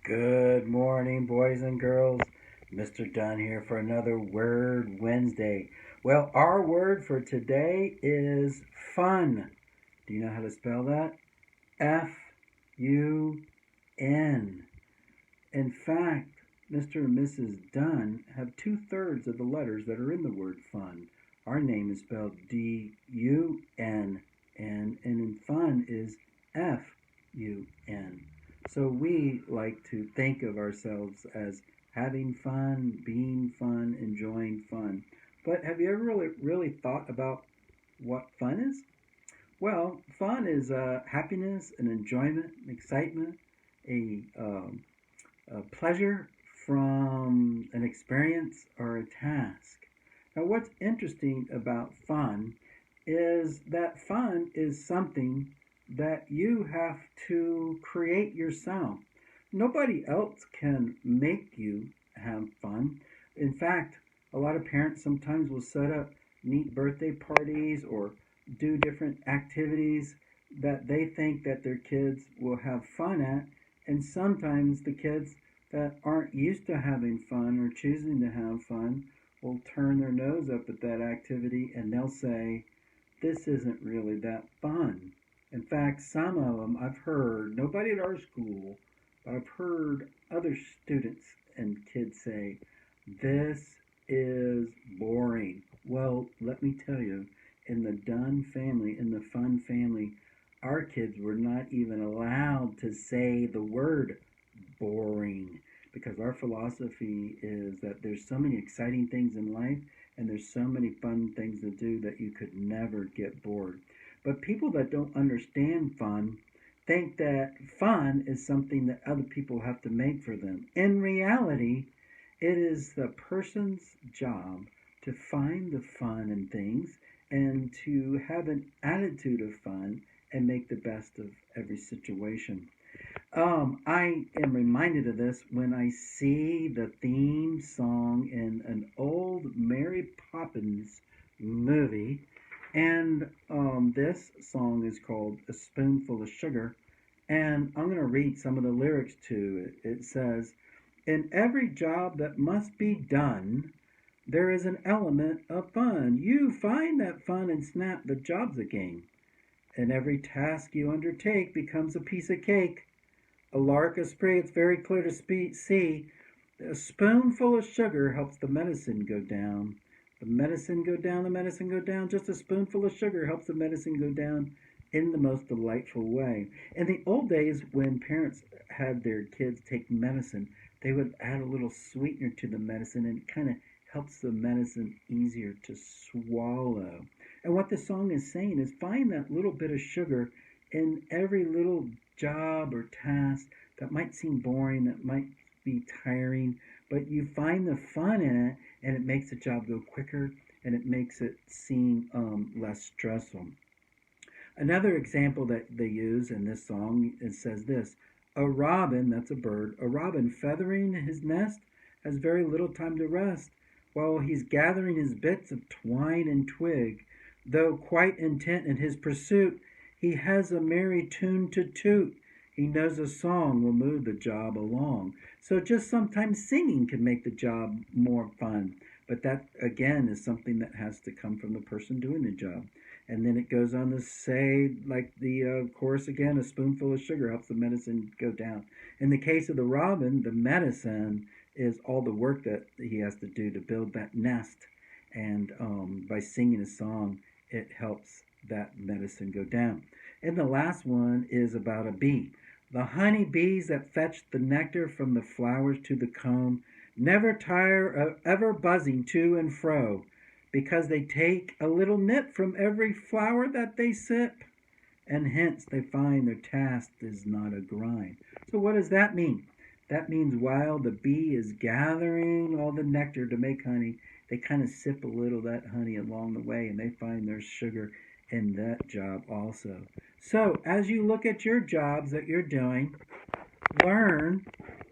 Good morning, boys and girls. Mr. Dunn here for another Word Wednesday. Well, our word for today is fun. Do you know how to spell that? F-U-N. In fact, Mr. and Mrs. Dunn have two-thirds of the letters that are in the word fun. Our name is spelled D-U-N, and in fun is F-U-N. So we like to think of ourselves as having fun, being fun, enjoying fun. But have you ever really thought about what fun is? Well, fun is happiness and enjoyment, excitement, a pleasure from an experience or a task. Now, what's interesting about fun is that fun is something that you have to create yourself. Nobody else can make you have fun. In fact, a lot of parents sometimes will set up neat birthday parties or do different activities that they think that their kids will have fun at, and sometimes the kids that aren't used to having fun or choosing to have fun will turn their nose up at that activity and they'll say, this isn't really that fun. In fact, some of them I've heard, nobody at our school, but I've heard other students and kids say, this is boring. Well, let me tell you, in the Dunn family, in the Fun family, our kids were not even allowed to say the word boring because our philosophy is that there's so many exciting things in life and there's so many fun things to do that you could never get bored. But people that don't understand fun think that fun is something that other people have to make for them. In reality, it is the person's job to find the fun in things and to have an attitude of fun and make the best of every situation. I am reminded of this when I see the theme song in an old Mary Poppins movie, and this song is called A Spoonful of Sugar, and I'm going to read some of the lyrics to it. It says, in every job that must be done, there is an element of fun. You find that fun and snap, the job's a game. And every task you undertake becomes a piece of cake. A lark aspree, it's very clear to see. A spoonful of sugar helps the medicine go down. The medicine go down, the medicine go down. Just a spoonful of sugar helps the medicine go down in the most delightful way. In the old days, when parents had their kids take medicine, they would add a little sweetener to the medicine and it kind of helps the medicine easier to swallow. And what the song is saying is find that little bit of sugar in every little job or task that might seem boring, that might be tiring, but you find the fun in it and it makes the job go quicker and it makes it seem less stressful. Another example that they use in this song, it says this, a robin, that's a bird, a robin feathering his nest has very little time to rest while he's gathering his bits of twine and twig. Though quite intent in his pursuit, he has a merry tune to toot. He knows a song will move the job along. So just sometimes singing can make the job more fun. But that, again, is something that has to come from the person doing the job. And then it goes on to say, like the chorus again, a spoonful of sugar helps the medicine go down. In the case of the robin, the medicine is all the work that he has to do to build that nest. And by singing a song, it helps that medicine go down. And the last one is about a bee. The honey bees that fetch the nectar from the flowers to the comb never tire of ever buzzing to and fro, because they take a little nip from every flower that they sip, and hence they find their task is not a grind. So what does that mean? That means while the bee is gathering all the nectar to make honey, they kind of sip a little of that honey along the way and they find their sugar in that job also. So as you look at your jobs that you're doing, learn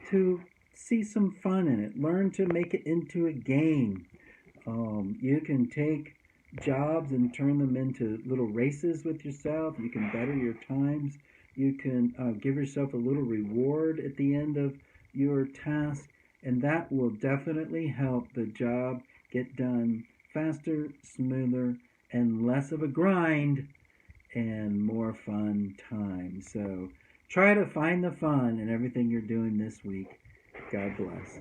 to see some fun in it. Learn to make it into a game. You can take jobs and turn them into little races with yourself. You can better your times. You can give yourself a little reward at the end of your task, and that will definitely help the job get done faster, smoother, and less of a grind and more fun time. So try to find the fun in everything you're doing this week. God bless.